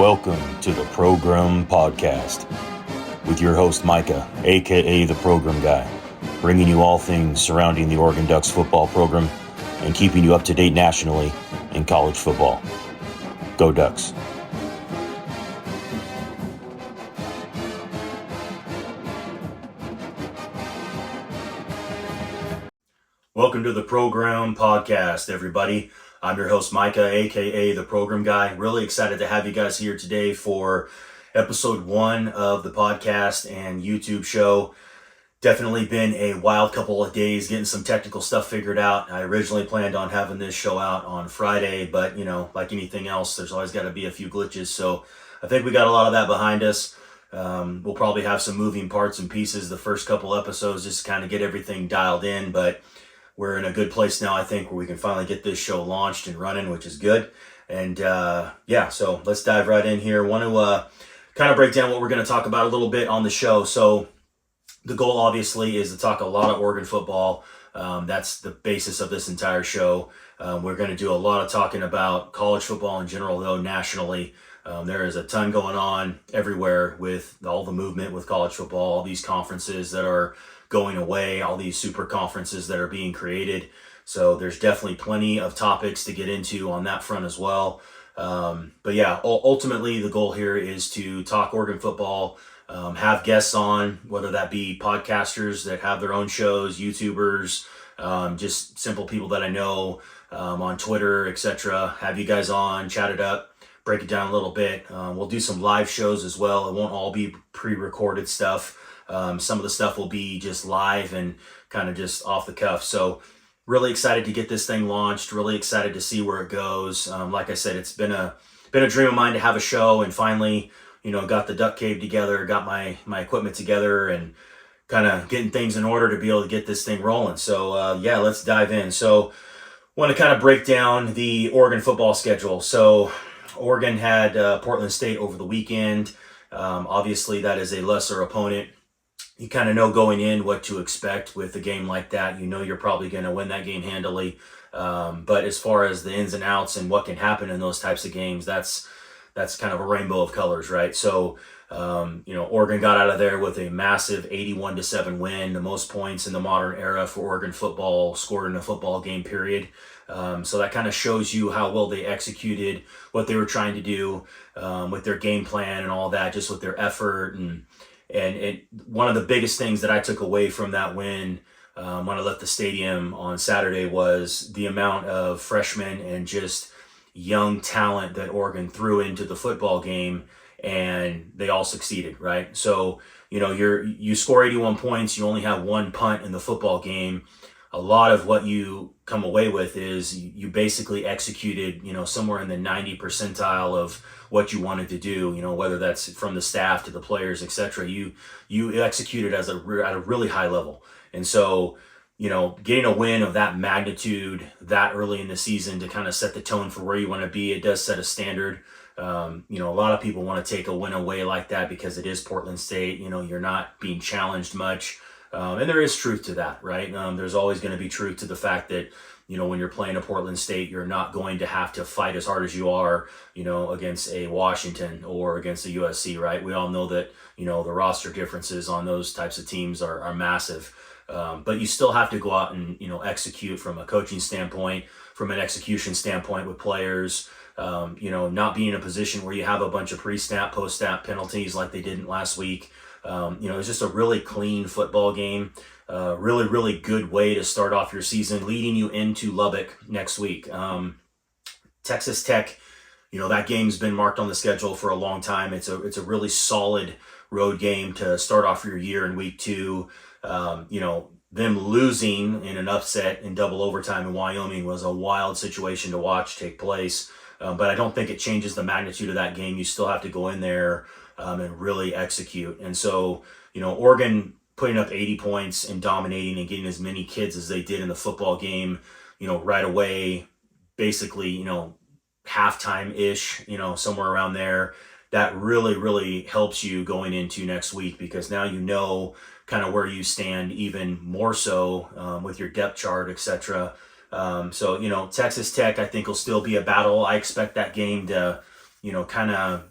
Welcome to the Progrum Podcast with your host Micah, aka the Program Guy, bringing you all things surrounding the Oregon Ducks football program and keeping you up to date nationally in college football. Go Ducks. Welcome to the Program Podcast, everybody. I'm your host, Micah, aka the Program Guy. Really excited to have you guys here today for episode 1 of the podcast and YouTube show. Definitely been a wild couple of days getting some technical stuff figured out. I originally planned on having this show out on Friday, but like anything else, there's always got to be a few glitches. So I think we got a lot of that behind us. We'll probably have some moving parts and pieces the first couple episodes just to kind of get everything dialed in, but we're in a good place now, I think, where we can finally get this show launched and running, which is good. And so let's dive right in here. Want to kind of break down what we're going to talk about a little bit on the show. So the goal, obviously, is to talk a lot of Oregon football. That's the basis of this entire show. We're going to do a lot of talking about college football in general, though, nationally. There is a ton going on everywhere with all the movement with college football, all these conferences that are going away, all these super conferences that are being created. So there's definitely plenty of topics to get into on that front as well. But yeah, ultimately the goal here is to talk Oregon football, have guests on, whether that be podcasters that have their own shows, YouTubers, just simple people that I know on Twitter, etc. Have you guys on, chat it up, break it down a little bit. We'll do some live shows as well. It won't all be pre-recorded stuff. Some of the stuff will be just live and kind of just off the cuff. So really excited to get this thing launched. Really excited to see where it goes. Like I said, it's been a dream of mine to have a show, and finally, got the Duck Cave together, got my equipment together, and kind of getting things in order to be able to get this thing rolling. So let's dive in. So want to kind of break down the Oregon football schedule. So Oregon had Portland State over the weekend. Obviously, that is a lesser opponent. You kind of know going in what to expect with a game like that. You're probably going to win that game handily. But as far as the ins and outs and what can happen in those types of games, that's kind of a rainbow of colors, right? So, Oregon got out of there with a massive 81-7 win, the most points in the modern era for Oregon football scored in a football game, period. So that kind of shows you how well they executed what they were trying to do with their game plan and all that, just with their effort. And one of the biggest things that I took away from that win when I left the stadium on Saturday was the amount of freshmen and just young talent that Oregon threw into the football game, and they all succeeded, right? So, you score 81 points, you only have one punt in the football game. A lot of what you come away with is you basically executed, somewhere in the 90 percentile of what you wanted to do, whether that's from the staff to the players, etc. You executed at a really high level. And so, getting a win of that magnitude that early in the season to kind of set the tone for where you want to be, it does set a standard. A lot of people want to take a win away like that because it is Portland State. You're not being challenged much. And there is truth to that, right? There's always going to be truth to the fact that, when you're playing a Portland State, you're not going to have to fight as hard as you are, against a Washington or against a USC, right? We all know that, the roster differences on those types of teams are massive. But you still have to go out and, execute from a coaching standpoint, from an execution standpoint with players, not being in a position where you have a bunch of pre-snap, post-snap penalties like they didn't last week. It's just a really clean football game. Really, really good way to start off your season, leading you into Lubbock next week. Texas Tech, that game's been marked on the schedule for a long time. It's a really solid road game to start off your year in week 2. Them losing in an upset in double overtime in Wyoming was a wild situation to watch take place. But I don't think it changes the magnitude of that game. You still have to go in there and really execute. And so, Oregon putting up 80 points and dominating and getting as many kids as they did in the football game, right away, basically, halftime-ish, somewhere around there, that really, really helps you going into next week, because now kind of where you stand even more so with your depth chart, etc. So, Texas Tech, I think, will still be a battle. I expect that game to, kind of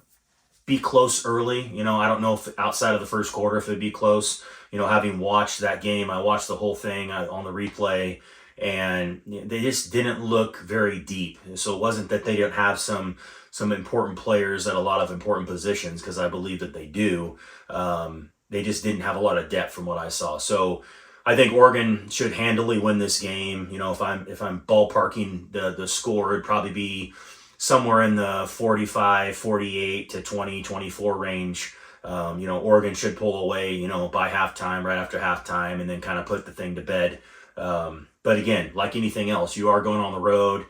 be close early. I don't know if outside of the first quarter if it'd be close. Having watched that game, I watched the whole thing on the replay, and they just didn't look very deep. So it wasn't that they didn't have some important players at a lot of important positions, because I believe that they do. They just didn't have a lot of depth from what I saw. So I think Oregon should handily win this game. If I'm ballparking the score, it'd probably be somewhere in the 45, 48 to 20, 24 range. Oregon should pull away, by halftime, right after halftime, and then kind of put the thing to bed. But again, like anything else, you are going on the road,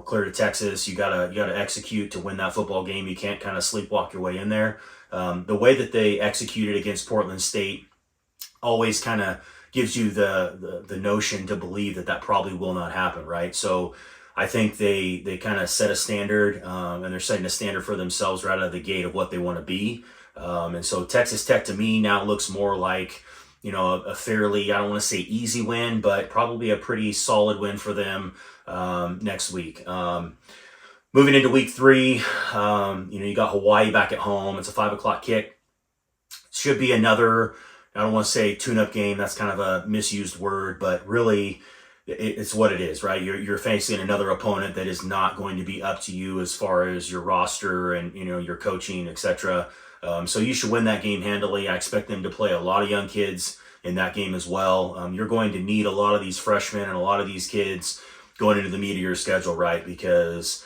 clear to Texas. You gotta execute to win that football game. You can't kind of sleepwalk your way in there. The way that they executed against Portland State always kind of gives you the notion to believe that probably will not happen, right? So I think they kind of set a standard, and they're setting a standard for themselves right out of the gate of what they want to be. And so Texas Tech to me now looks more like, a fairly, I don't want to say easy win, but probably a pretty solid win for them next week. Moving into week 3, you got Hawaii back at home. It's a 5:00 kick. Should be another, I don't want to say tune-up game. That's kind of a misused word, but really it's what it is, right? You're facing another opponent that is not going to be up to you as far as your roster and, your coaching, etc. So you should win that game handily. I expect them to play a lot of young kids in that game as well. You're going to need a lot of these freshmen and a lot of these kids going into the meat of your schedule, right? Because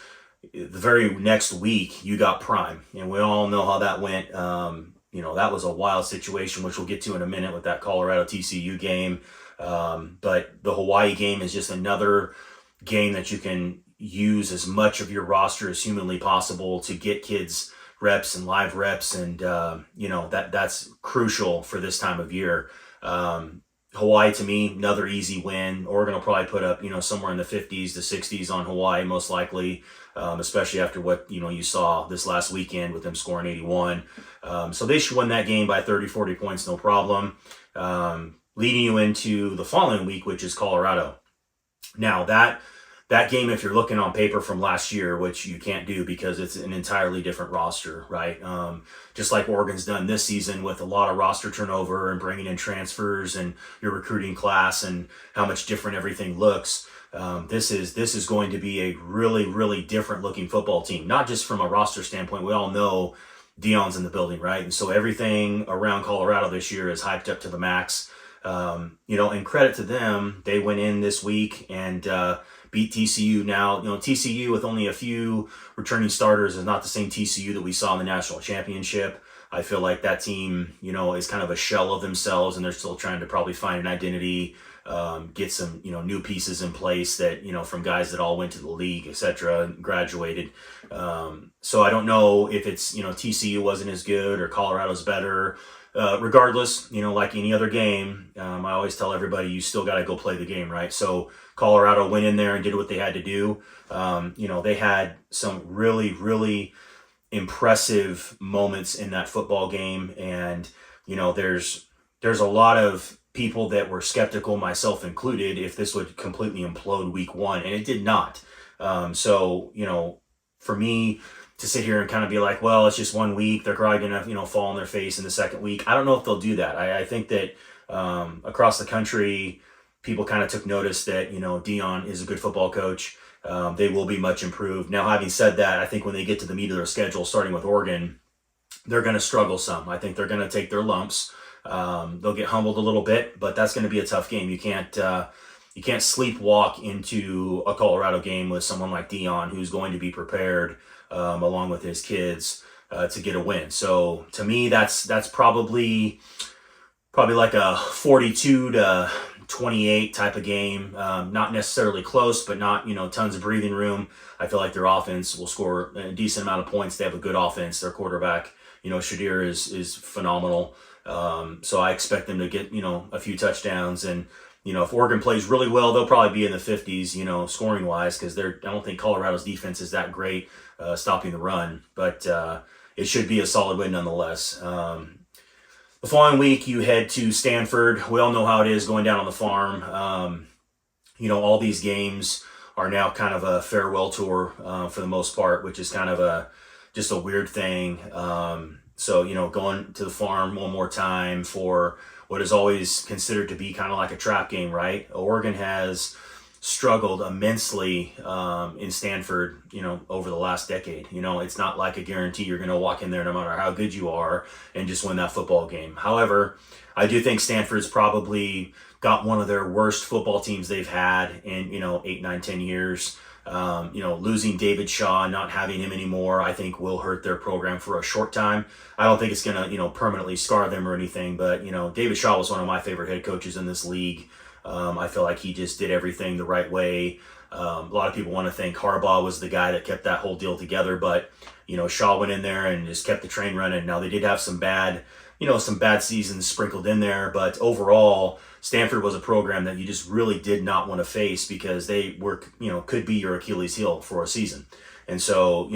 the very next week you got Prime, and we all know how that went. That was a wild situation, which we'll get to in a minute with that Colorado TCU game. But the Hawaii game is just another game that you can use as much of your roster as humanly possible to get kids reps and live reps. And, that's crucial for this time of year. Hawaii, to me, another easy win. Oregon will probably put up, somewhere in the 50s to 60s on Hawaii, most likely, especially after what, you saw this last weekend with them scoring 81. So they should win that game by 30, 40 points, no problem. Leading you into the following week, which is Colorado. Now, that game, if you're looking on paper from last year, which you can't do because it's an entirely different roster, right? Just like Oregon's done this season with a lot of roster turnover and bringing in transfers and your recruiting class and how much different everything looks. This is going to be a really, really different looking football team, not just from a roster standpoint. We all know Deion's in the building, right? And so everything around Colorado this year is hyped up to the max. And credit to them, they went in this week and beat TCU. Now, TCU with only a few returning starters is not the same TCU that we saw in the national championship. I feel like that team, is kind of a shell of themselves, and they're still trying to probably find an identity, get some, new pieces in place that, from guys that all went to the league, etc., graduated. So I don't know if it's, TCU wasn't as good or Colorado's better. Regardless, like any other game, I always tell everybody, you still got to go play the game, right? So Colorado went in there and did what they had to do. They had some really, really impressive moments in that football game. And, there's a lot of people that were skeptical, myself included, if this would completely implode week 1, and it did not. For me to sit here and kind of be like, well, it's just 1 week, they're probably going to, fall on their face in the second week. I don't know if they'll do that. I think that across the country, people kind of took notice that, Deion is a good football coach. They will be much improved. Now, having said that, I think when they get to the meat of their schedule, starting with Oregon, they're going to struggle some. I think they're going to take their lumps. They'll get humbled a little bit, but that's going to be a tough game. You can't sleepwalk into a Colorado game with someone like Deion, who's going to be prepared along with his kids to get a win. So to me, that's probably like a 42 to 28 type of game. Not necessarily close, but not, tons of breathing room. I feel like their offense will score a decent amount of points. They have a good offense. Their quarterback, Shadir is phenomenal. So I expect them to get, a few touchdowns. And, if Oregon plays really well, they'll probably be in the 50s, scoring wise, because I don't think Colorado's defense is that great stopping the run, but it should be a solid win nonetheless. The following week, you head to Stanford. We all know how it is going down on the farm. All these games are now kind of a farewell tour for the most part, which is kind of a just a weird thing. So, going to the farm one more time for what is always considered to be kind of like a trap game, right? Oregon has struggled immensely in Stanford, over the last decade. It's not like a guarantee you're going to walk in there no matter how good you are and just win that football game. However, I do think Stanford's probably got one of their worst football teams they've had in, 8, 9, 10 years. Losing David Shaw, not having him anymore, I think will hurt their program for a short time. I don't think it's going to, permanently scar them or anything, but, David Shaw was one of my favorite head coaches in this league. I feel like he just did everything the right way. A lot of people want to think Harbaugh was the guy that kept that whole deal together, but, Shaw went in there and just kept the train running. Now they did have some bad seasons sprinkled in there, but overall, Stanford was a program that you just really did not want to face because they were, could be your Achilles heel for a season. And so,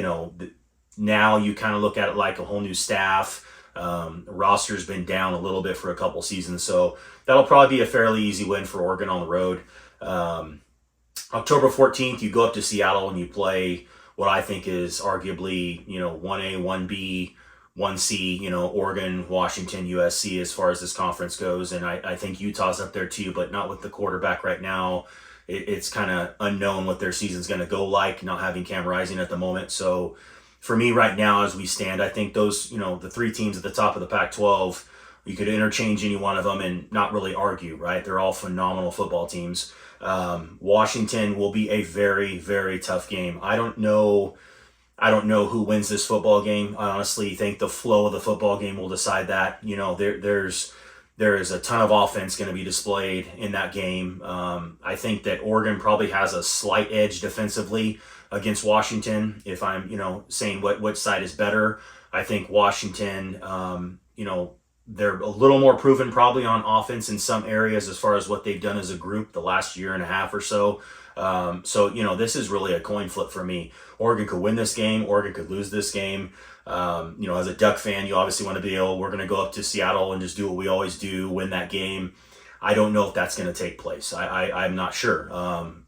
now you kind of look at it like a whole new staff. Roster's been down a little bit for a couple seasons, so that'll probably be a fairly easy win for Oregon on the road. October 14th, you go up to Seattle and you play what I think is arguably, 1A, 1B, 1C, Oregon, Washington, USC as far as this conference goes. And I think Utah's up there too, but not with the quarterback right now. It's kind of unknown what their season's going to go like, not having Cam Rising at the moment. So for me right now, as we stand, I think those, the three teams at the top of the Pac-12, you could interchange any one of them and not really argue, right? They're all phenomenal football teams. Washington will be a very, very tough game. I don't know who wins this football game. I honestly think the flow of the football game will decide that. There is a ton of offense going to be displayed in that game. I think that Oregon probably has a slight edge defensively against Washington. If I'm, saying which side is better, I think Washington, they're a little more proven probably on offense in some areas as far as what they've done as a group the last year and a half or so. This is really a coin flip for me. Oregon could win this game. Oregon could lose this game. As a Duck fan, you obviously want to be able, we're going to go up to Seattle and just do what we always do, win that game. I don't know if that's going to take place. I'm not sure.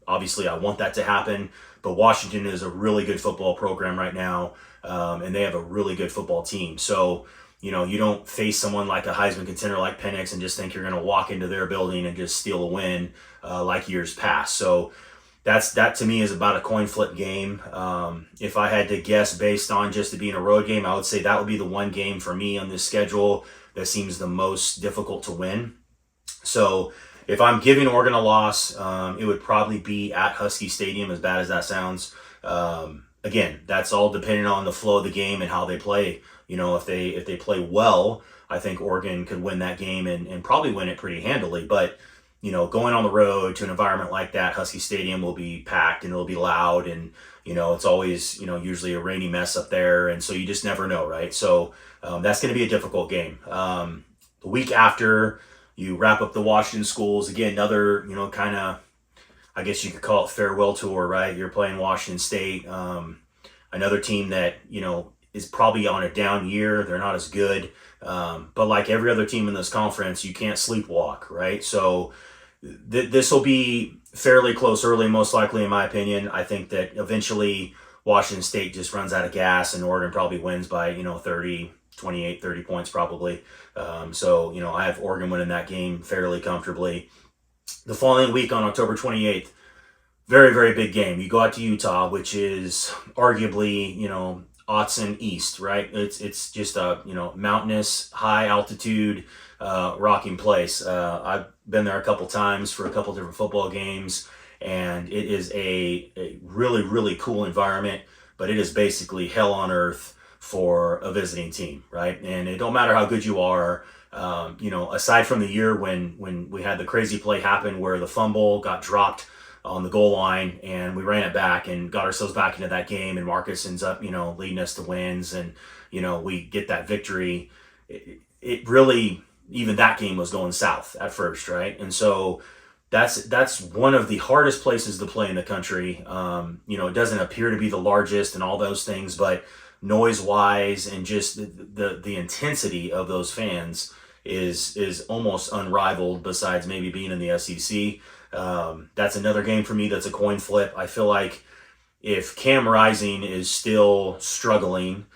Obviously, I want that to happen, but Washington is a really good football program right now, and they have a really good football team. So, you don't face someone like a Heisman contender like Penix and just think you're going to walk into their building and just steal a win like years past. So that to me is about a coin flip game. If I had to guess based on just it being a road game, I would say that would be the one game for me on this schedule that seems the most difficult to win. So if I'm giving Oregon a loss, it would probably be at Husky Stadium, as bad as that sounds. Again, that's all depending on the flow of the game and how they play. If they play well, I think Oregon could win that game and probably win it pretty handily. But, going on the road to an environment like that, Husky Stadium will be packed and it'll be loud. And, it's always, usually a rainy mess up there. And so you just never know, right? So that's going to be a difficult game. The week after, you wrap up the Washington schools. Again, another, kind of, I guess you could call it farewell tour, right? You're playing Washington State. Another team that, is probably on a down year. They're not as good. But like every other team in this conference, you can't sleepwalk, right? So this will be fairly close early, most likely, in my opinion. I think that eventually Washington State just runs out of gas and Oregon probably wins by, 28, 30 points probably. I have Oregon winning that game fairly comfortably. The following week on October 28th, very, very big game. You go out to Utah, which is arguably, Autzen East, right? It's just a, mountainous, high altitude, rocking place. I've been there a couple times for a couple different football games, and it is a really, really cool environment, but it is basically hell on earth for a visiting team, right? And it don't matter how good you are, aside from the year when we had the crazy play happen where the fumble got dropped on the goal line and we ran it back and got ourselves back into that game, and Marcus ends up, leading us to wins, and, we get that victory. It really, even that game was going south at first, right? And so that's one of the hardest places to play in the country. It doesn't appear to be the largest and all those things, but noise-wise and just the intensity of those fans is almost unrivaled, besides maybe being in the SEC. That's another game for me that's a coin flip. I feel like if Cam Rising is still struggling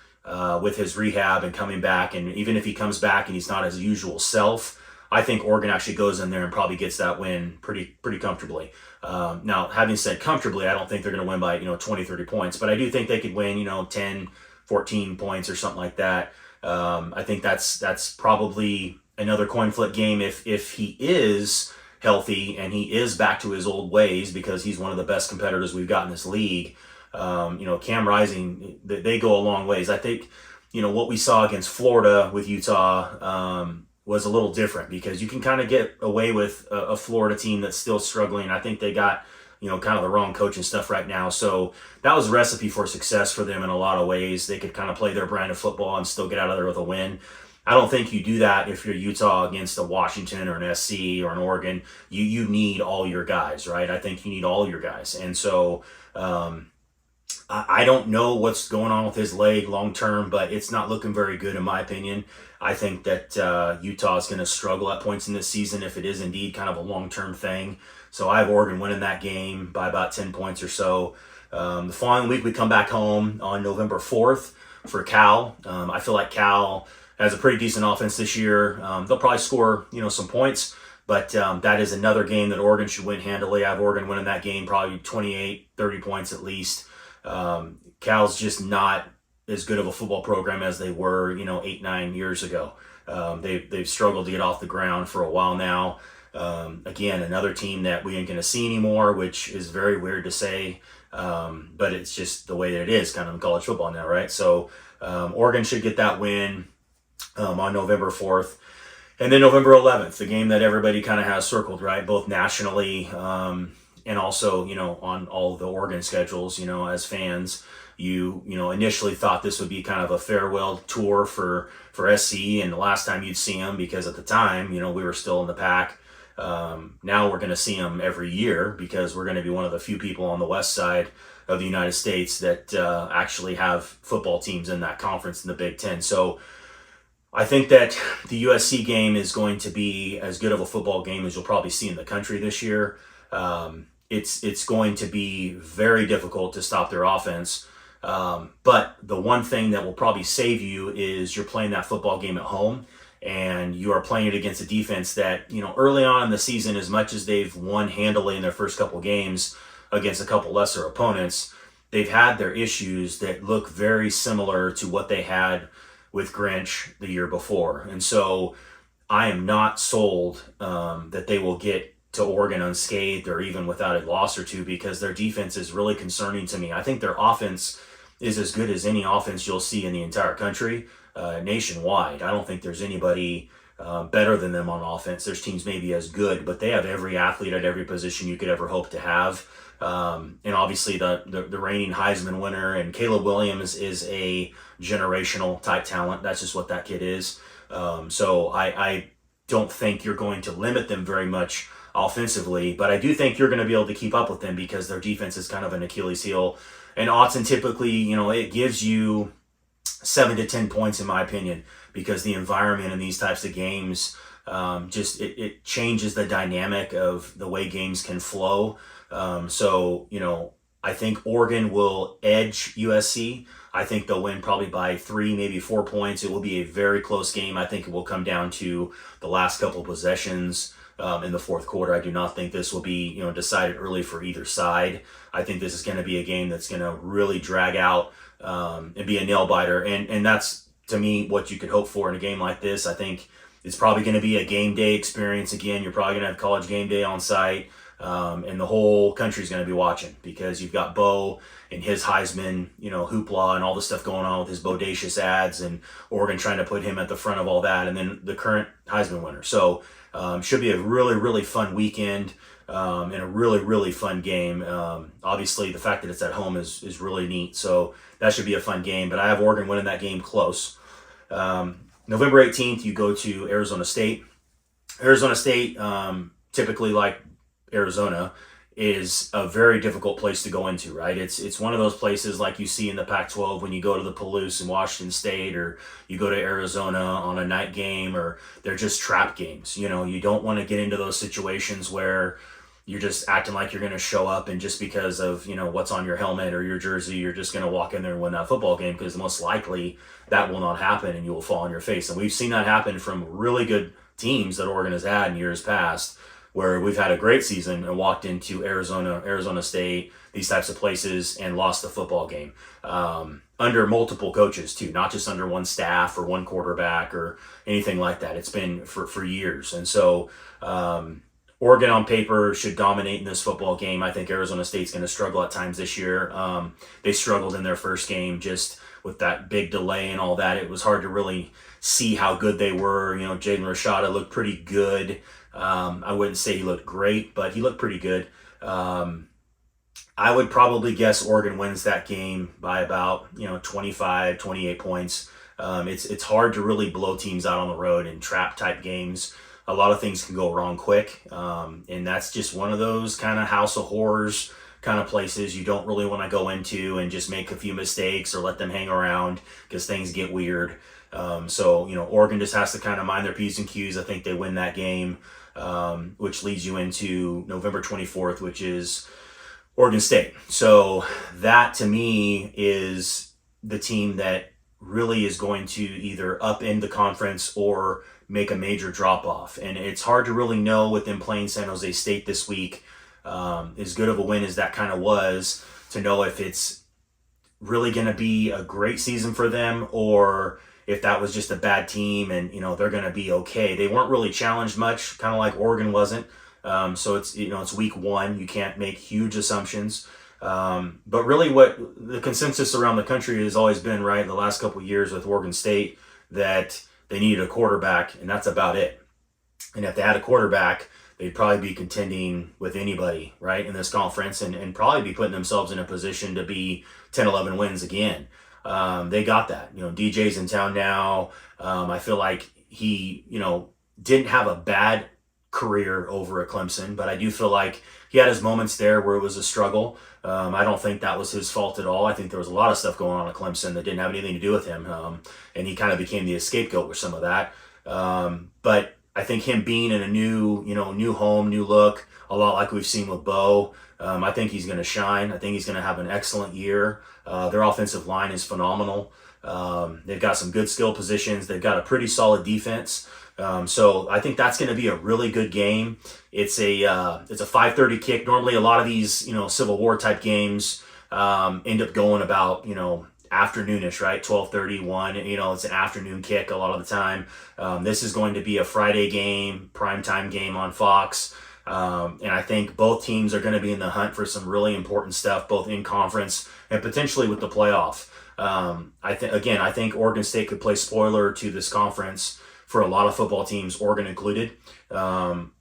with his rehab and coming back. And even if he comes back and he's not his usual self, I think Oregon actually goes in there and probably gets that win pretty comfortably. Now, having said comfortably, I don't think they're going to win by 20, 30 points, but I do think they could win 10, 14 points or something like that. I think that's probably another coin flip game if he is healthy and he is back to his old ways, because he's one of the best competitors we've got in this league. Cam Rising, they go a long ways. I think what we saw against Florida with Utah was a little different, because you can kind of get away with a Florida team that's still struggling. I think they got kind of the wrong coaching stuff right now. So that was a recipe for success for them in a lot of ways. They could kind of play their brand of football and still get out of there with a win. I don't think you do that if you're Utah against a Washington or an SC or an Oregon. You need all your guys, right? I think you need all your guys. And so I don't know what's going on with his leg long term, but it's not looking very good in my opinion. I think that Utah is going to struggle at points in this season if it is indeed kind of a long-term thing. So I have Oregon winning that game by about 10 points or so. The following week we come back home on November 4th for Cal. I feel like Cal has a pretty decent offense this year. They'll probably score some points, but that is another game that Oregon should win handily. I have Oregon winning that game probably 28, 30 points at least. Cal's just not as good of a football program as they were, 8-9 years ago. They've struggled to get off the ground for a while now. Again, another team that we ain't going to see anymore, which is very weird to say, but it's just the way that it is kind of in college football now, right? So Oregon should get that win on November 4th. And then November 11th, the game that everybody kind of has circled, right? Both nationally and also, on all the Oregon schedules, as fans, you initially thought this would be kind of a farewell tour for SC, and the last time you'd see them, because at the time, we were still in the pack. Now we're going to see them every year, because we're going to be one of the few people on the west side of the United States that actually have football teams in that conference in the Big Ten. So I think that the USC game is going to be as good of a football game as you'll probably see in the country this year. It's going to be very difficult to stop their offense. But the one thing that will probably save you is you're playing that football game at home, and you are playing it against a defense that, early on in the season, as much as they've won handily in their first couple games against a couple lesser opponents, they've had their issues that look very similar to what they had with Grinch the year before. And so I am not sold that they will get to Oregon unscathed or even without a loss or two, because their defense is really concerning to me. I think their offense is as good as any offense you'll see in the entire country, nationwide. I don't think there's anybody better than them on offense. There's teams maybe as good, but they have every athlete at every position you could ever hope to have. And obviously the reigning Heisman winner, and Caleb Williams is a generational type talent. That's just what that kid is. So I don't think you're going to limit them very much offensively, but I do think you're going to be able to keep up with them, because their defense is kind of an Achilles heel. And Autzen typically, it gives you 7 to 10 points in my opinion, because the environment in these types of games it changes the dynamic of the way games can flow. So I think Oregon will edge USC. I think they'll win probably by 3, maybe 4 points. It will be a very close game. I think it will come down to the last couple of possessions in the fourth quarter. I do not think this will be decided early for either side. I think this is going to be a game that's going to really drag out and be a nail biter. And that's, to me, what you could hope for in a game like this. I think it's probably going to be a game day experience again. You're probably going to have College Game Day on site. And the whole country's going to be watching, because you've got Bo and his Heisman, hoopla and all the stuff going on with his bodacious ads, and Oregon trying to put him at the front of all that, and then the current Heisman winner. So should be a really, really fun weekend and a really, really fun game. Obviously, the fact that it's at home is really neat. So that should be a fun game, but I have Oregon winning that game close. November 18th, you go to Arizona State. Arizona State, typically like Arizona, is a very difficult place to go into, right? It's one of those places like you see in the Pac-12 when you go to the Palouse in Washington State, or you go to Arizona on a night game, or they're just trap games. You don't want to get into those situations where you're just acting like you're going to show up, and just because of, what's on your helmet or your jersey, you're just going to walk in there and win that football game, because most likely that will not happen and you will fall on your face. And we've seen that happen from really good teams that Oregon has had in years past, where we've had a great season and walked into Arizona State, these types of places, and lost the football game. Under multiple coaches too, not just under one staff or one quarterback or anything like that. It's been for years. And so Oregon on paper should dominate in this football game. I think Arizona State's going to struggle at times this year. They struggled in their first game just with that big delay and all that. It was hard to really see how good they were. Jalen Rashada looked pretty good. I wouldn't say he looked great, but he looked pretty good. I would probably guess Oregon wins that game by about 25, 28 points. It's hard to really blow teams out on the road in trap type games. A lot of things can go wrong quick, and that's just one of those kind of house of horrors kind of places you don't really want to go into and just make a few mistakes or let them hang around, because things get weird. So Oregon just has to kind of mind their P's and Q's. I think they win that game, which leads you into November 24th, which is Oregon State. So that to me is the team that really is going to either upend the conference or make a major drop off. And it's hard to really know with them playing San Jose State this week, as good of a win as that kind of was, to know if it's really going to be a great season for them, or if that was just a bad team and they're going to be okay. They weren't really challenged much, kind of like Oregon wasn't. So it's week one. You can't make huge assumptions. But really what the consensus around the country has always been, right, in the last couple of years with Oregon State, that they needed a quarterback, and that's about it. And if they had a quarterback, they'd probably be contending with anybody, right, in this conference, and probably be putting themselves in a position to be 10, 11 wins again. They got that. DJ's in town now. I feel like he, didn't have a bad career over at Clemson, but I do feel like he had his moments there where it was a struggle. I don't think that was his fault at all. I think there was a lot of stuff going on at Clemson that didn't have anything to do with him, and he kind of became the scapegoat with some of that. But I think him being in a new home, new look, a lot like we've seen with Bo, I think he's going to shine. I think he's going to have an excellent year. Their offensive line is phenomenal. They've got some good skill positions. They've got a pretty solid defense. So I think that's going to be a really good game. It's a 5:30 kick. Normally a lot of these, Civil War type games, end up going about, afternoonish, right? 12:30, 1, it's an afternoon kick a lot of the time. This is going to be a Friday game, primetime game on Fox. And I think both teams are going to be in the hunt for some really important stuff, both in conference and potentially with the playoff. I think Oregon State could play spoiler to this conference for a lot of football teams, Oregon included.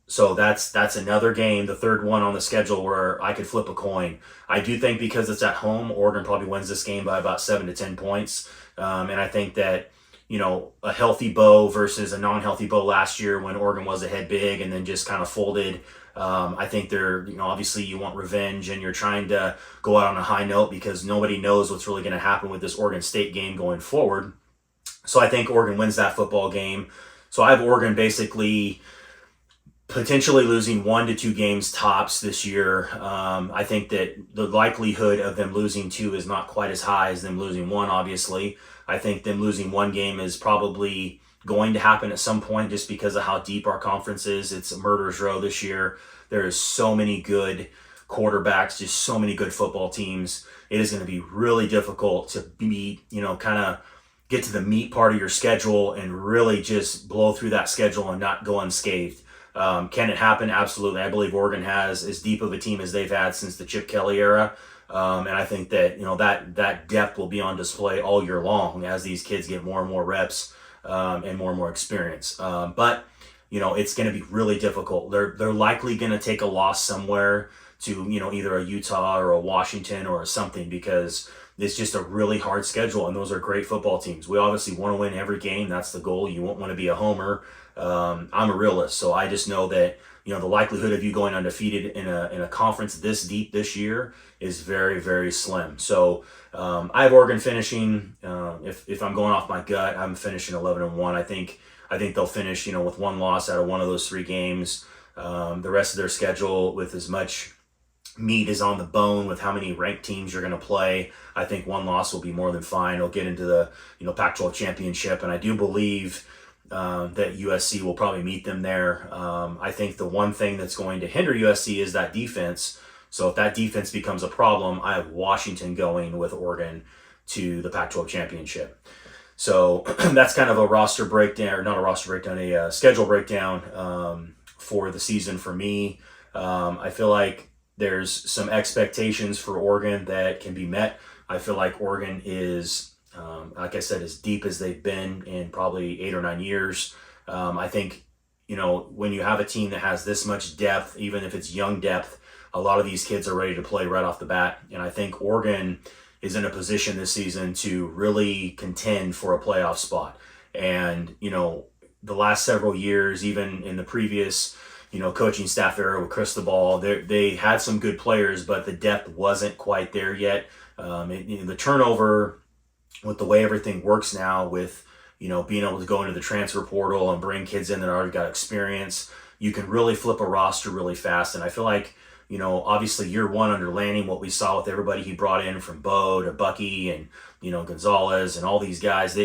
So that's another game, the third one on the schedule, where I could flip a coin. I do think because it's at home, Oregon probably wins this game by about 7 to 10 points. And I think that, a healthy Bo versus a non-healthy Bo last year when Oregon was ahead big and then just kind of folded. I think they're, obviously you want revenge and you're trying to go out on a high note because nobody knows what's really going to happen with this Oregon State game going forward. So I think Oregon wins that football game. So I have Oregon basically potentially losing 1 to 2 games tops this year. I think that the likelihood of them losing 2 is not quite as high as them losing 1, obviously. I think them losing 1 game is probably going to happen at some point just because of how deep our conference is. It's a murderer's row this year. There is so many good quarterbacks, just so many good football teams. It is going to be really difficult to be, kind of get to the meat part of your schedule and really just blow through that schedule and not go unscathed. Can it happen? Absolutely. I believe Oregon has as deep of a team as they've had since the Chip Kelly era. And I think that, that depth will be on display all year long as these kids get more and more reps and more experience. But, it's going to be really difficult. They're likely going to take a loss somewhere to, either a Utah or a Washington or something, because it's just a really hard schedule, and those are great football teams. We obviously want to win every game. That's the goal. You won't want to be a homer. I'm a realist, so I just know that the likelihood of you going undefeated in a conference this deep this year is very, very slim. So I have Oregon finishing. If I'm going off my gut, I'm finishing 11-1. I think they'll finish with 1 loss out of one of those 3 games. the rest of their schedule with as much meat is on the bone with how many ranked teams you're going to play. I think one loss will be more than fine. It'll get into the Pac-12 championship, and I do believe that USC will probably meet them there. I think the one thing that's going to hinder USC is that defense. So if that defense becomes a problem, I have Washington going with Oregon to the Pac-12 championship. So that's kind of a roster breakdown, or not a roster breakdown, a schedule breakdown for the season for me. I feel like there's some expectations for Oregon that can be met. I feel like Oregon is, like I said, as deep as they've been in probably 8 or 9 years. I think, when you have a team that has this much depth, even if it's young depth, a lot of these kids are ready to play right off the bat. And I think Oregon is in a position this season to really contend for a playoff spot. And, the last several years, even in the previous coaching staff era with Cristobal, they had some good players, but the depth wasn't quite there yet. The turnover, with the way everything works now, with being able to go into the transfer portal and bring kids in that already got experience, you can really flip a roster really fast. And I feel like obviously year one under Lanning, what we saw with everybody he brought in from Bo to Bucky and Gonzalez and all these guys,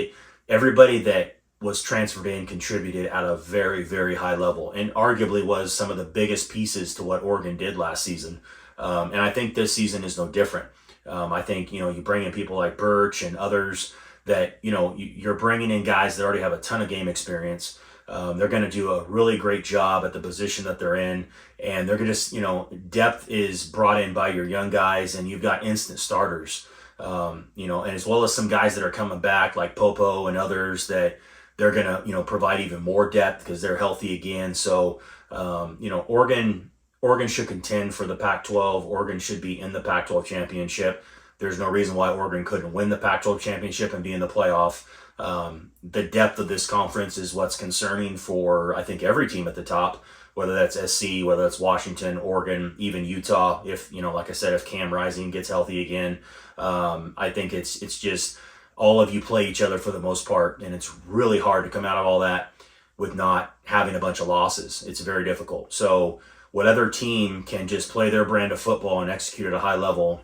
everybody that was transferred in contributed at a very, very high level, and arguably was some of the biggest pieces to what Oregon did last season. And I think this season is no different. I think, you bring in people like Birch and others that, you're bringing in guys that already have a ton of game experience. They're going to do a really great job at the position that they're in. And they're going to, depth is brought in by your young guys, and you've got instant starters, and as well as some guys that are coming back like Popo and others that they're going to, provide even more depth because they're healthy again. So, Oregon should contend for the Pac-12. Oregon should be in the Pac-12 championship. There's no reason why Oregon couldn't win the Pac-12 championship and be in the playoff. The depth of this conference is what's concerning for, I think, every team at the top, whether that's SC, whether that's Washington, Oregon, even Utah. If, like I said, if Cam Rising gets healthy again, I think it's just all of you play each other for the most part, and it's really hard to come out of all that with not having a bunch of losses. It's very difficult. So what other team can just play their brand of football and execute at a high level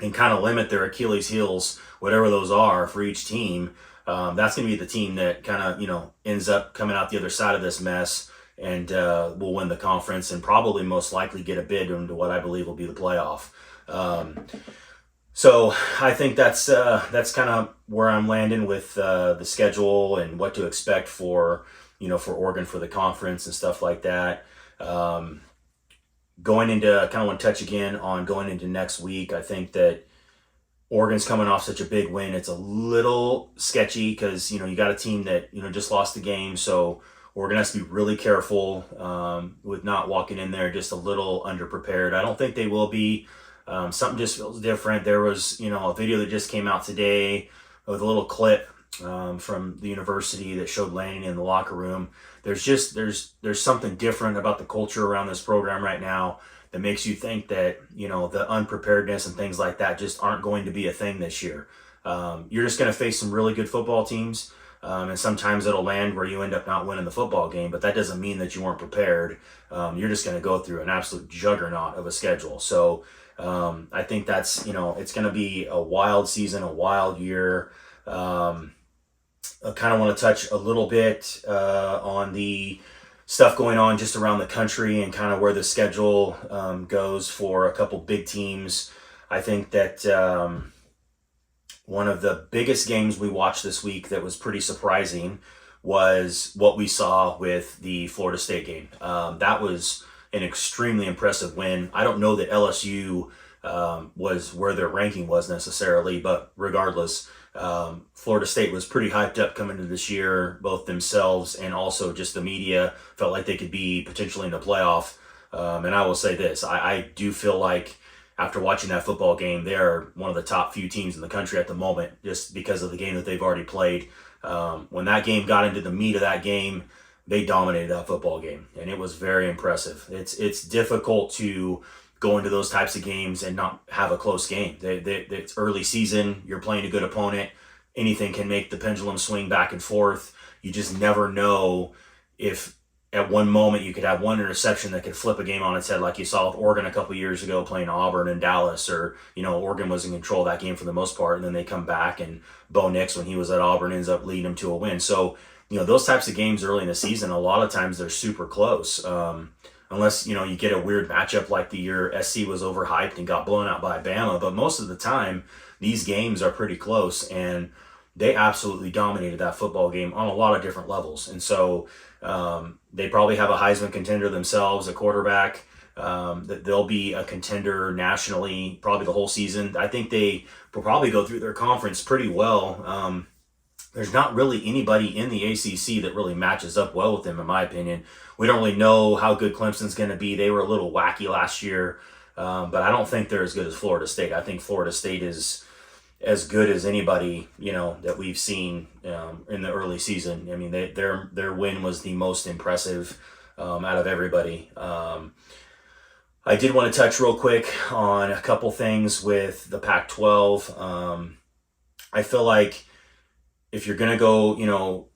and kind of limit their Achilles heels, whatever those are for each team, that's going to be the team that kind of, ends up coming out the other side of this mess and will win the conference and probably most likely get a bid into what I believe will be the playoff. So I think that's kind of where I'm landing with the schedule and what to expect for Oregon for the conference and stuff like that. Going into, I kind of want to touch again on going into next week. I think that Oregon's coming off such a big win. It's a little sketchy because, you got a team that, just lost the game. So Oregon has to be really careful with not walking in there just a little underprepared. I don't think they will be. Something just feels different. There was, a video that just came out today with a little clip from the university that showed Lanning in the locker room. There's something different about the culture around this program right now that makes you think that, the unpreparedness and things like that just aren't going to be a thing this year. You're just going to face some really good football teams, and sometimes it'll land where you end up not winning the football game, but that doesn't mean that you weren't prepared. You're just going to go through an absolute juggernaut of a schedule. So I think that's, it's going to be a wild season, a wild year. I kind of want to touch a little bit on the stuff going on just around the country and kind of where the schedule goes for a couple big teams. I think that one of the biggest games we watched this week that was pretty surprising was what we saw with the Florida State game. That was an extremely impressive win. I don't know that LSU was where their ranking was necessarily, but regardless, Florida State was pretty hyped up coming into this year, both themselves and also just the media felt like they could be potentially in the playoff. And I will say this, I do feel like after watching that football game, they are one of the top few teams in the country at the moment, just because of the game that they've already played. When that game got into the meat of that game, they dominated that football game, and it was very impressive. It's difficult to go into those types of games and not have a close game. It's early season. You're playing a good opponent. Anything can make the pendulum swing back and forth. You just never know if at one moment you could have one interception that could flip a game on its head, like you saw with Oregon a couple years ago playing Auburn and Dallas, or Oregon was in control of that game for the most part, and then they come back and Bo Nix, when he was at Auburn, ends up leading them to a win. So those types of games early in the season, a lot of times they're super close. Unless you get a weird matchup like the year SC was overhyped and got blown out by Bama, but most of the time these games are pretty close, and they absolutely dominated that football game on a lot of different levels. And so they probably have a Heisman contender themselves, a quarterback. That they'll be a contender nationally probably the whole season. I think they will probably go through their conference pretty well. There's not really anybody in the ACC that really matches up well with them, in my opinion. We don't really know how good Clemson's going to be. They were a little wacky last year, but I don't think they're as good as Florida State. I think Florida State is as good as anybody that we've seen in the early season. I mean, their win was the most impressive out of everybody. I did want to touch real quick on a couple things with the Pac-12. I feel like if you're going to go,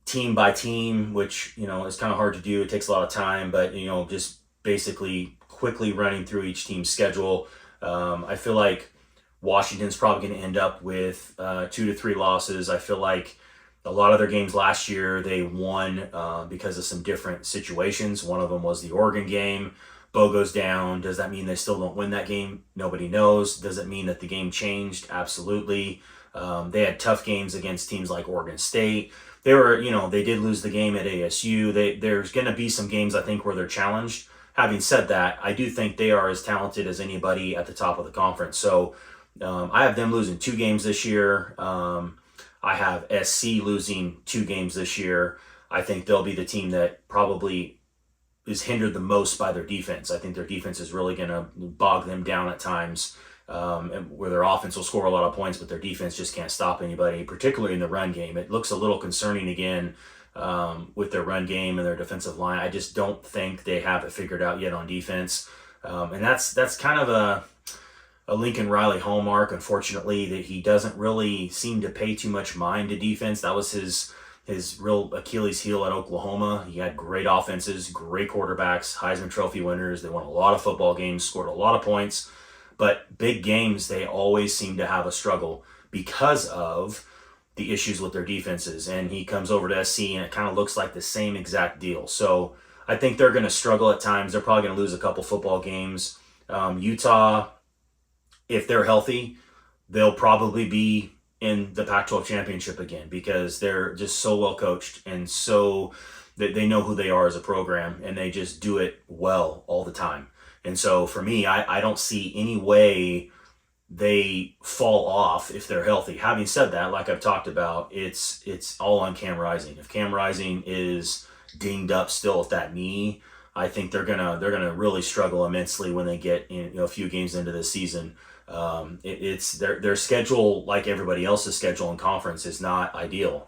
team by team, which, is kind of hard to do, it takes a lot of time, but, just basically quickly running through each team's schedule, I feel like Washington's probably going to end up with 2 to 3 losses. I feel like a lot of their games last year, they won because of some different situations. One of them was the Oregon game. Bo goes down. Does that mean they still don't win that game? Nobody knows. Does it mean that the game changed? Absolutely. They had tough games against teams like Oregon State. They did lose the game at ASU. There's going to be some games, I think, where they're challenged. Having said that, I do think they are as talented as anybody at the top of the conference. So I have them losing 2 games this year. I have SC losing 2 games this year. I think they'll be the team that probably is hindered the most by their defense. I think their defense is really going to bog them down at times, and where their offense will score a lot of points, but their defense just can't stop anybody, particularly in the run game. It looks a little concerning again with their run game and their defensive line. I just don't think they have it figured out yet on defense. And that's kind of a Lincoln Riley hallmark, unfortunately, that he doesn't really seem to pay too much mind to defense. That was his real Achilles heel at Oklahoma. He had great offenses, great quarterbacks, Heisman Trophy winners. They won a lot of football games, scored a lot of points. But big games, they always seem to have a struggle because of the issues with their defenses. And he comes over to SC, and it kind of looks like the same exact deal. So I think they're going to struggle at times. They're probably going to lose a couple football games. Utah, if they're healthy, they'll probably be in the Pac-12 championship again, because they're just so well coached, and so they know who they are as a program, and they just do it well all the time. And so for me, I don't see any way they fall off if they're healthy. Having said that, like I've talked about, it's all on Cam Rising. If Cam Rising is dinged up still at that knee, I think they're gonna really struggle immensely when they get a few games into this season. It's their schedule, like everybody else's schedule in conference, is not ideal.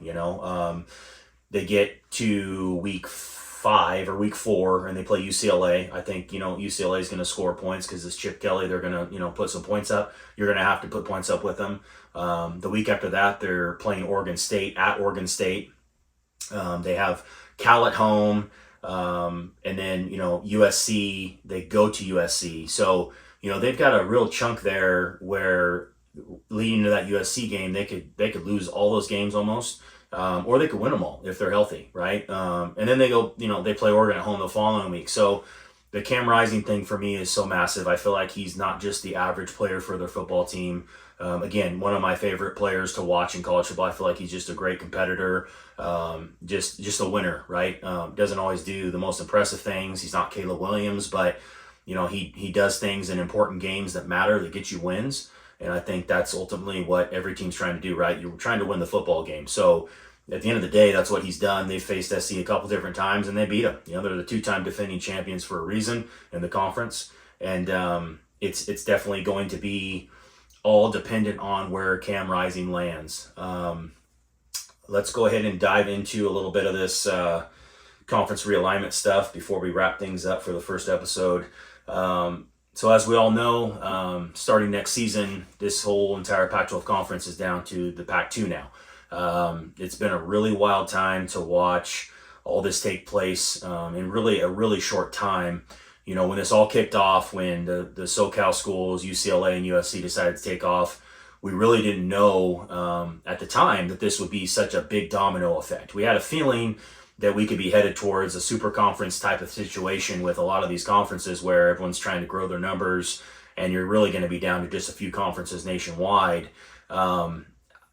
They get to week 5 or week 4 and they play UCLA. I think UCLA is going to score points because it's Chip Kelly. They're going to put some points up. You're going to have to put points up with them. The week after that, they're playing Oregon State at Oregon State. They have Cal at home, and then USC. They go to USC. So they've got a real chunk there where leading to that USC game, they could lose all those games almost, or they could win them all if they're healthy, right? And then they go, they play Oregon at home the following week. So the Cam Rising thing for me is so massive. I feel like he's not just the average player for their football team. Again, one of my favorite players to watch in college football. I feel like he's just a great competitor, just a winner, right? Doesn't always do the most impressive things. He's not Caleb Williams, but he does things in important games that matter, that get you wins. And I think that's ultimately what every team's trying to do, right? You're trying to win the football game. So at the end of the day, that's what he's done. They've faced SC a couple different times and they beat him. They're the 2-time defending champions for a reason in the conference. And it's definitely going to be all dependent on where Cam Rising lands. Let's go ahead and dive into a little bit of this conference realignment stuff before we wrap things up for the first episode. So as we all know, starting next season, this whole entire Pac-12 conference is down to the Pac-2 now. It's been a really wild time to watch all this take place in really a really short time. When this all kicked off, when the SoCal schools, UCLA and USC, decided to take off, we really didn't know at the time that this would be such a big domino effect. We had a feeling that we could be headed towards a super conference type of situation with a lot of these conferences where everyone's trying to grow their numbers and you're really going to be down to just a few conferences nationwide.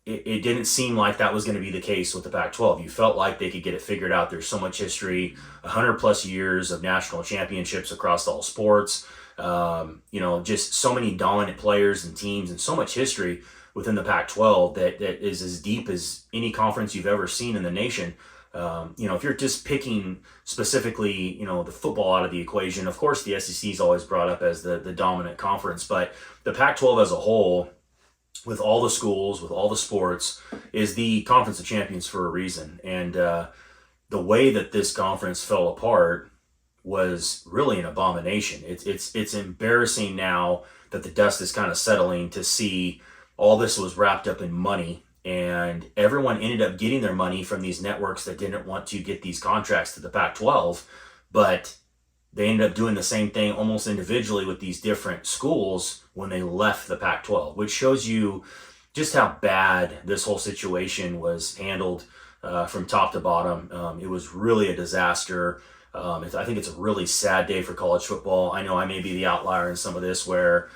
It didn't seem like that was going to be the case with the Pac-12. You felt like they could get it figured out. There's so much history, 100 plus years of national championships across all sports. Just so many dominant players and teams and so much history within the Pac-12 that is as deep as any conference you've ever seen in the nation. If you're just picking specifically, the football out of the equation, of course the SEC is always brought up as the dominant conference, but the Pac-12 as a whole, with all the schools, with all the sports, is the conference of champions for a reason. And the way that this conference fell apart was really an abomination. It's embarrassing now that the dust is kind of settling to see all this was wrapped up in money, and everyone ended up getting their money from these networks that didn't want to get these contracts to the Pac-12, but they ended up doing the same thing almost individually with these different schools when they left the Pac-12, which shows you just how bad this whole situation was handled from top to bottom. It was really a disaster. I think it's a really sad day for college football. I know I may be the outlier in some of this where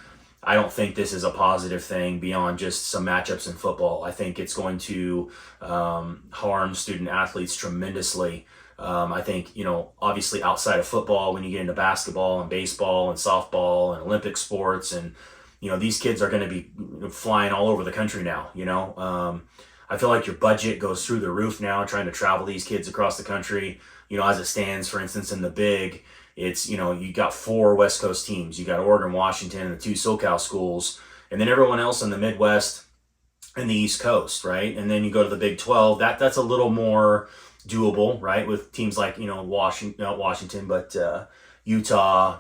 I don't think this is a positive thing beyond just some matchups in football. I think it's going to harm student athletes tremendously. I think, obviously outside of football, when you get into basketball and baseball and softball and Olympic sports, and, these kids are going to be flying all over the country now, I feel like your budget goes through the roof now trying to travel these kids across the country. As it stands, for instance, in the Big, it's, you got 4 West Coast teams. You got Oregon, Washington, and the 2 SoCal schools, and then everyone else in the Midwest and the East Coast, right? And then you go to the Big 12. That's a little more doable, right? With teams like, not Washington, but Utah,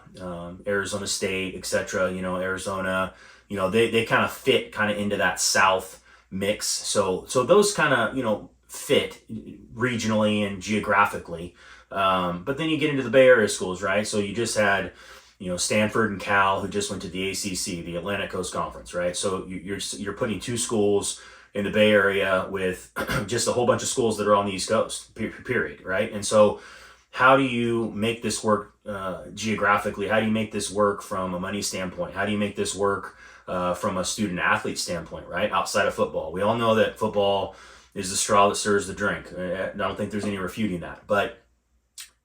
Arizona State, etc. Arizona, they kind of fit kind of into that South mix. So those kind of, fit regionally and geographically. But then you get into the Bay Area schools, right? So you just had, Stanford and Cal, who just went to the ACC, the Atlantic Coast Conference, right? So you're putting 2 schools in the Bay Area with just a whole bunch of schools that are on the East Coast, period, right? And so how do you make this work geographically? How do you make this work from a money standpoint? How do you make this work from a student athlete standpoint, right? Outside of football. We all know that football is the straw that stirs the drink. I don't think there's any refuting that. But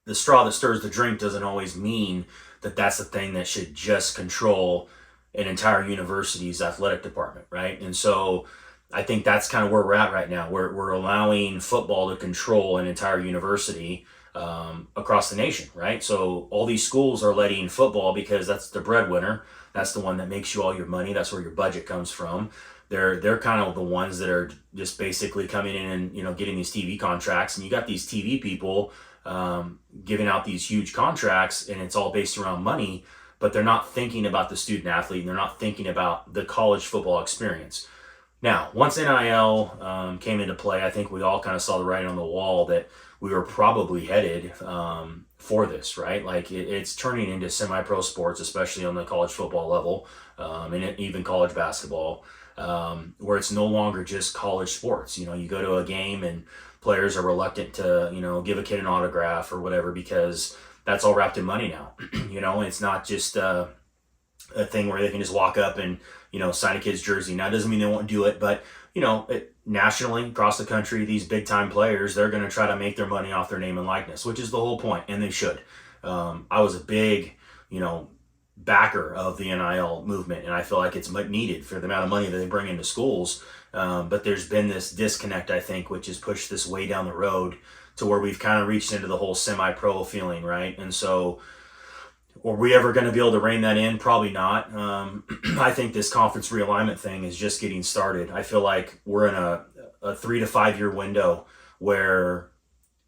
the straw that stirs the drink doesn't always mean that that's the thing that should just control an entire university's athletic department, right? And so I think that's kind of where we're at right now. We're allowing football to control an entire university across the nation, right? So all these schools are letting football, because that's the breadwinner. That's the one that makes you all your money. That's where your budget comes from. They're kind of the ones that are just basically coming in and, getting these TV contracts. And you got these TV people giving out these huge contracts, and it's all based around money, but they're not thinking about the student athlete, and they're not thinking about the college football experience. Now, once NIL came into play, I think we all kind of saw the writing on the wall that we were probably headed for this, right? Like it's turning into semi-pro sports, especially on the college football level, and even college basketball, where it's no longer just college sports. You go to a game and players are reluctant to, give a kid an autograph or whatever, because that's all wrapped in money now. It's not just a thing where they can just walk up and, sign a kid's jersey. Now, it doesn't mean they won't do it, but, nationally, across the country, these big time players, they're going to try to make their money off their name and likeness, which is the whole point, and they should. I was a big, backer of the NIL movement, and I feel like it's needed for the amount of money that they bring into schools. But there's been this disconnect, I think, which has pushed this way down the road to where we've kind of reached into the whole semi-pro feeling, right? And so, are we ever going to be able to rein that in? Probably not. I think this conference realignment thing is just getting started. I feel like we're in a 3 to 5 year window where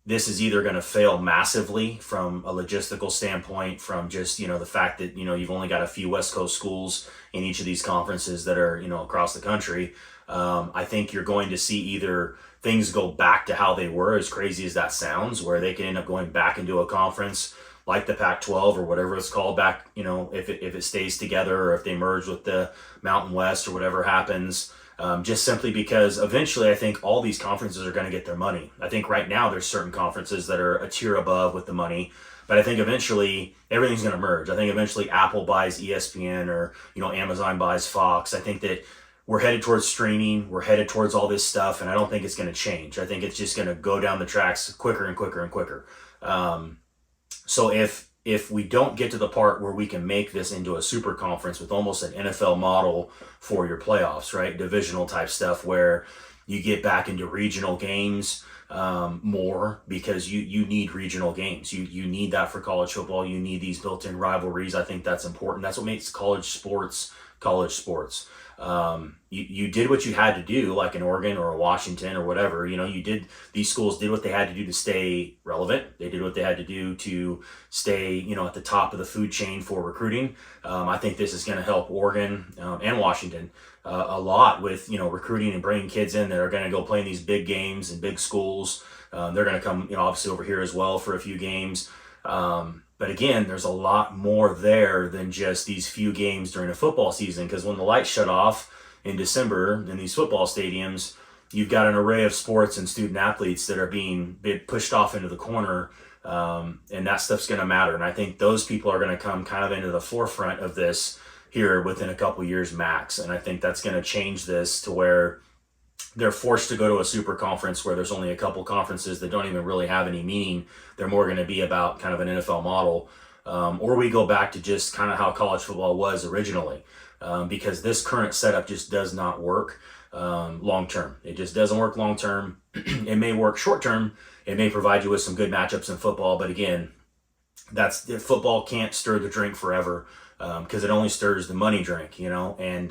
this is either going to fail massively from a logistical standpoint, from just, the fact that, you've only got a few West Coast schools in each of these conferences that are, across the country. I think you're going to see either things go back to how they were, as crazy as that sounds, where they can end up going back into a conference like the Pac-12 or whatever it's called back, if it stays together, or if they merge with the Mountain West or whatever happens. Just simply because eventually I think all these conferences are going to get their money. I think right now there's certain conferences that are a tier above with the money, but I think eventually everything's going to merge. I think eventually Apple buys ESPN, or, Amazon buys Fox. I think that we're headed towards streaming. We're headed towards all this stuff, and I don't think it's going to change. I think it's just going to go down the tracks quicker and quicker and quicker. So if we don't get to the part where we can make this into a super conference with almost an NFL model for your playoffs, right? Divisional type stuff where you get back into regional games more, because you need regional games. You need that for college football. You need these built-in rivalries. I think that's important. That's what makes college sports. You did what you had to do, like in Oregon or Washington or whatever. These schools did what they had to do to stay relevant. They did what they had to do to stay, at the top of the food chain for recruiting. I think this is going to help Oregon and Washington a lot with, recruiting and bringing kids in that are going to go play in these big games and big schools. They're going to come, obviously over here as well for a few games. But again, there's a lot more there than just these few games during a football season, because when the lights shut off in December in these football stadiums, you've got an array of sports and student athletes that are being pushed off into the corner, and that stuff's going to matter. And I think those people are going to come kind of into the forefront of this here within a couple years max. And I think that's going to change this to where they're forced to go to a super conference where there's only a couple conferences that don't even really have any meaning. They're more going to be about kind of an NFL model. Or we go back to just kind of how college football was originally, because this current setup just does not work long term. It just doesn't work long term. It may work short term. It may provide you with some good matchups in football, but again, football can't stir the drink forever, because it only stirs the money drink, and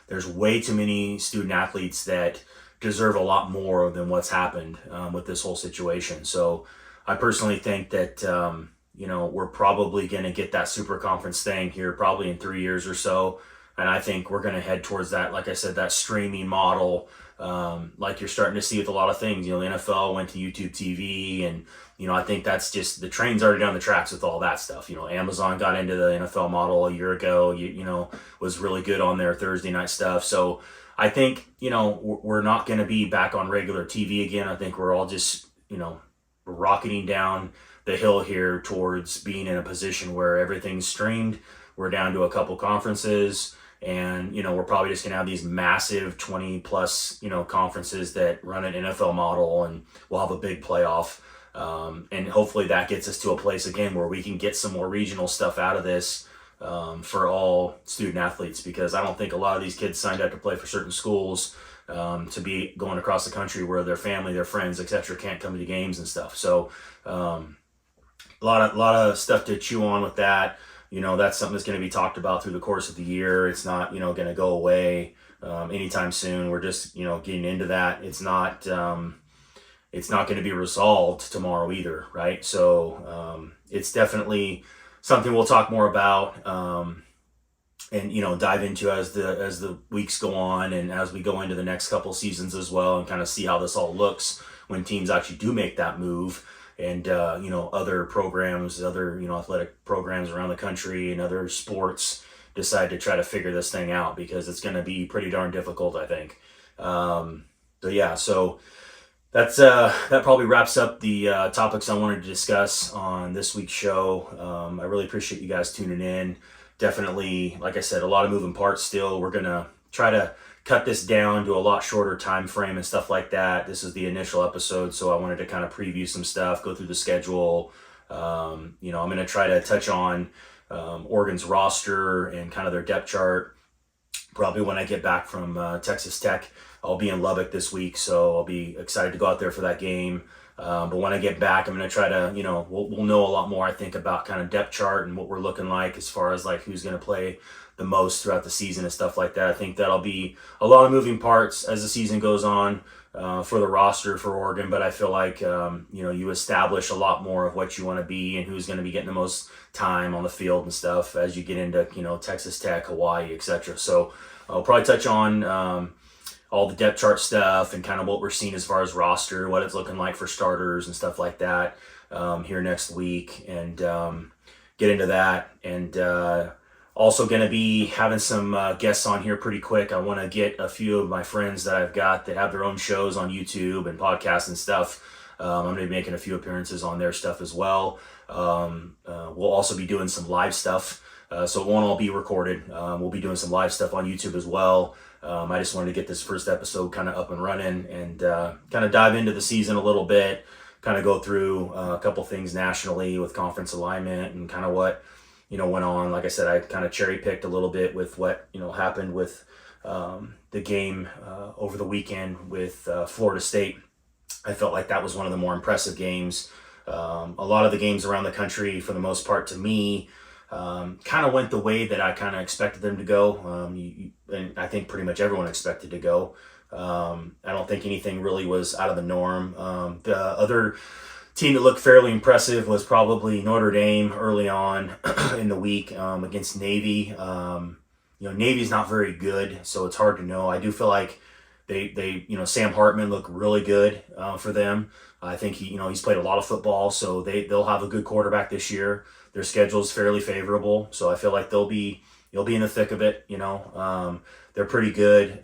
there's way too many student athletes that deserve a lot more than what's happened with this whole situation. So I personally think that, we're probably going to get that super conference thing here probably in 3 years or so. And I think we're going to head towards that, like I said, that streaming model, like you're starting to see with a lot of things. The NFL went to YouTube TV, and, I think that's just, the train's already down the tracks with all that stuff. Amazon got into the NFL model a year ago, was really good on their Thursday night stuff. So I think, we're not going to be back on regular TV again. I think we're all just, rocketing down the hill here towards being in a position where everything's streamed. We're down to a couple conferences, and, we're probably just going to have these massive 20 plus, conferences that run an NFL model, and we'll have a big playoff. And hopefully that gets us to a place again where we can get some more regional stuff out of this for all student athletes, because I don't think a lot of these kids signed up to play for certain schools to be going across the country where their family, their friends, etc. can't come to games and stuff. So a lot of stuff to chew on with that. That's something that's going to be talked about through the course of the year. It's not, going to go away anytime soon. We're just, getting into that. It's not going to be resolved tomorrow either, right? So it's definitely something we'll talk more about and dive into as the weeks go on, and as we go into the next couple seasons as well, and kind of see how this all looks when teams actually do make that move. And, other programs, other, athletic programs around the country and other sports decide to try to figure this thing out, because it's going to be pretty darn difficult, I think. So that probably wraps up the topics I wanted to discuss on this week's show. I really appreciate you guys tuning in. Definitely, like I said, a lot of moving parts still. We're going to try to cut this down to a lot shorter time frame and stuff like that. This is the initial episode, so I wanted to kind of preview some stuff, go through the schedule. I'm going to try to touch on Oregon's roster and kind of their depth chart. Probably when I get back from Texas Tech. I'll be in Lubbock this week, so I'll be excited to go out there for that game. But when I get back, I'm going to try to, we'll know a lot more, I think, about kind of depth chart and what we're looking like as far as like who's going to play the most throughout the season and stuff like that. I think that'll be a lot of moving parts as the season goes on for the roster for Oregon. But I feel like, you establish a lot more of what you want to be and who's going to be getting the most time on the field and stuff as you get into, Texas Tech, Hawaii, etc. So I'll probably touch on all the depth chart stuff and kind of what we're seeing as far as roster, what it's looking like for starters and stuff like that here next week, and get into that. And also going to be having some guests on here pretty quick. I want to get a few of my friends that I've got that have their own shows on YouTube and podcasts and stuff. I'm going to be making a few appearances on their stuff as well. We'll also be doing some live stuff. So it won't all be recorded. We'll be doing some live stuff on YouTube as well. I just wanted to get this first episode kind of up and running and kind of dive into the season a little bit, kind of go through a couple things nationally with conference alignment and kind of what, went on. Like I said, I kind of cherry picked a little bit with what, happened with the game over the weekend with Florida State. I felt like that was one of the more impressive games. A lot of the games around the country, for the most part, to me, kind of went the way that I kind of expected them to go. And I think pretty much everyone expected to go. I don't think anything really was out of the norm. The other team that looked fairly impressive was probably Notre Dame early on in the week against Navy. Navy's not very good, so it's hard to know. I do feel like they Sam Hartman looked really good for them. I think he's played a lot of football, so they'll have a good quarterback this year. Their schedule's fairly favorable, so I feel like they'll be in the thick of it. They're pretty good.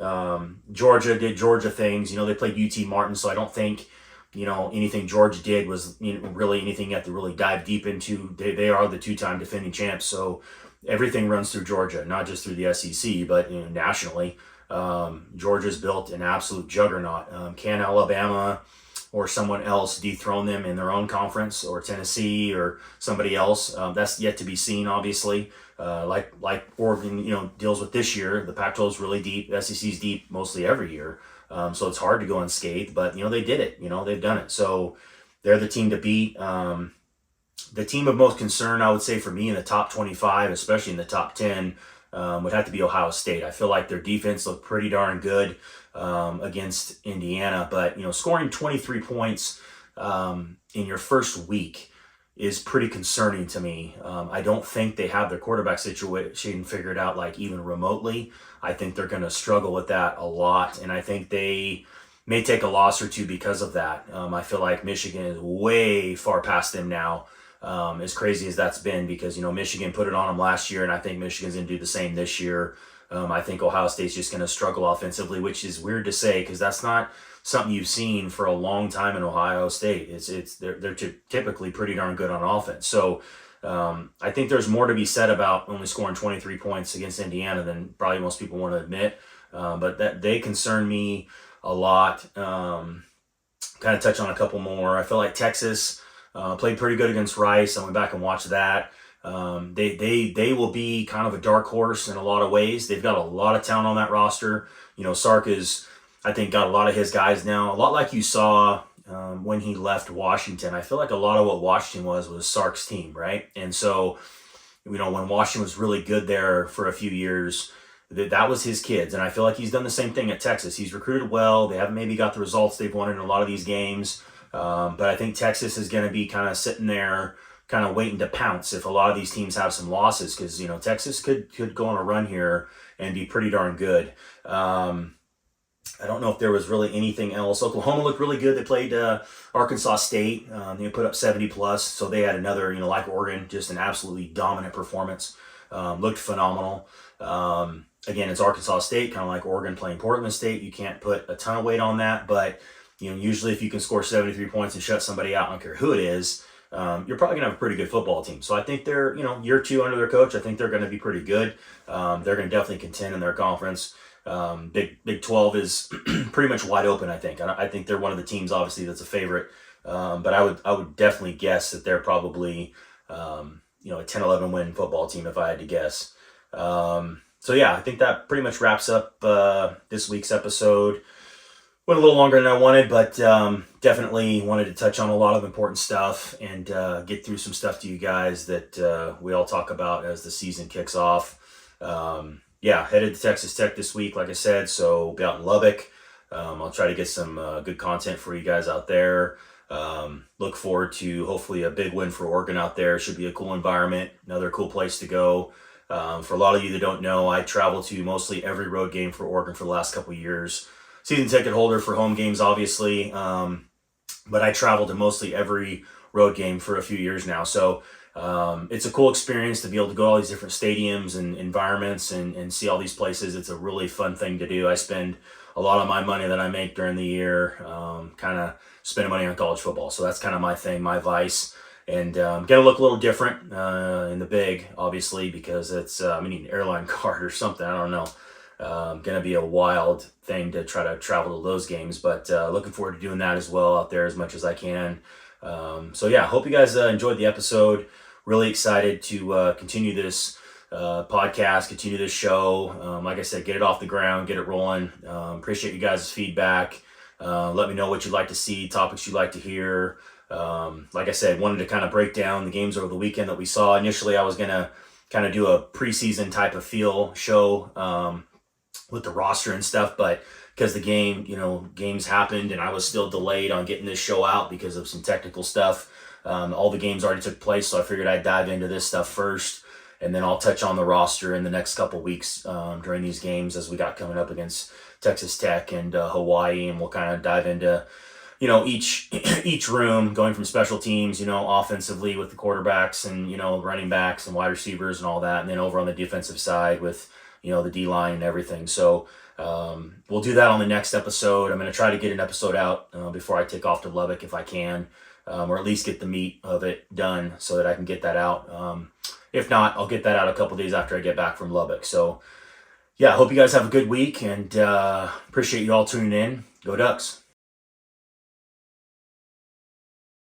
Georgia did Georgia things. They played UT Martin, so I don't think anything Georgia did was really anything you have to really dive deep into. They are the two-time defending champs, so everything runs through Georgia, not just through the SEC, but nationally. Georgia's built an absolute juggernaut. Can Alabama or someone else dethrone them in their own conference, or Tennessee or somebody else? That's yet to be seen, obviously. Like Oregon, deals with this year. The Pac-12 is really deep. The SEC's deep mostly every year. So it's hard to go unscathed, but they did it. They've done it. So they're the team to beat. The team of most concern, I would say, for me in the top 25, especially in the top 10, would have to be Ohio State. I feel like their defense looked pretty darn good against Indiana, but scoring 23 points in your first week is pretty concerning to me. I don't think they have their quarterback situation figured out, like even remotely. I think they're going to struggle with that a lot, and I think they may take a loss or two because of that. I feel like Michigan is way far past them now. As crazy as that's been, because Michigan put it on them last year, and I think Michigan's going to do the same this year. I think Ohio State's just going to struggle offensively, which is weird to say because that's not something you've seen for a long time in Ohio State. They're typically pretty darn good on offense. So I think there's more to be said about only scoring 23 points against Indiana than probably most people want to admit. But that they concern me a lot. Kind of touch on a couple more. I feel like Texas played pretty good against Rice. I went back and watched that. They will be kind of a dark horse in a lot of ways. They've got a lot of talent on that roster. Sark is, I think, got a lot of his guys now. A lot like you saw when he left Washington. I feel like a lot of what Washington was Sark's team, right? And so, when Washington was really good there for a few years, that was his kids. And I feel like he's done the same thing at Texas. He's recruited well. They haven't maybe got the results they've wanted in a lot of these games. But I think Texas is going to be kind of sitting there, kind of waiting to pounce if a lot of these teams have some losses, because Texas could go on a run here and be pretty darn good. I don't know if there was really anything else. Oklahoma looked really good. They played Arkansas State. They put up 70 plus, so they had another, like Oregon, just an absolutely dominant performance. Looked phenomenal. Again, it's Arkansas State, kind of like Oregon playing Portland State. You can't put a ton of weight on that, but usually if you can score 73 points and shut somebody out, I don't care who it is, you're probably going to have a pretty good football team. So I think they're, year two under their coach, I think they're going to be pretty good. They're going to definitely contend in their conference. Big 12 is pretty much wide open, I think. I think they're one of the teams, obviously, that's a favorite. But I would definitely guess that they're probably, a 10-11 win football team if I had to guess. So yeah, I think that pretty much wraps up this week's episode. Went a little longer than I wanted, but definitely wanted to touch on a lot of important stuff and get through some stuff to you guys that we all talk about as the season kicks off. Yeah, headed to Texas Tech this week, like I said, so be out in Lubbock. I'll try to get some good content for you guys out there. Look forward to hopefully a big win for Oregon out there. Should be a cool environment, another cool place to go. For a lot of you that don't know, I travel to mostly every road game for Oregon for the last couple of years. Season ticket holder for home games, obviously, but I travel to mostly every road game for a few years now. So it's a cool experience to be able to go to all these different stadiums and environments and see all these places. It's a really fun thing to do. I spend a lot of my money that I make during the year kind of spending money on college football. So that's kind of my thing, my vice. And gonna look a little different in the big, obviously, because it's I need an airline card or something. I don't know. Gonna be a wild thing to try to travel to those games, but looking forward to doing that as well out there as much as I can. So yeah, hope you guys enjoyed the episode. Really excited to continue this podcast, continue this show. Like I said, get it off the ground, get it rolling. Appreciate you guys' feedback. Let me know what you'd like to see, topics you'd like to hear. Like I said, wanted to kind of break down the games over the weekend that we saw. Initially, I was gonna kind of do a preseason type of feel show with the roster and stuff, but because the games happened and I was still delayed on getting this show out because of some technical stuff. All the games already took place, so I figured I'd dive into this stuff first, and then I'll touch on the roster in the next couple weeks during these games as we got coming up against Texas Tech and Hawaii, and we'll kind of dive into each room, going from special teams, offensively with the quarterbacks and, running backs and wide receivers and all that. And then over on the defensive side with, the D-line and everything. So we'll do that on the next episode. I'm going to try to get an episode out before I take off to Lubbock if I can, or at least get the meat of it done so that I can get that out. If not, I'll get that out a couple days after I get back from Lubbock. So yeah, I hope you guys have a good week and appreciate you all tuning in. Go Ducks.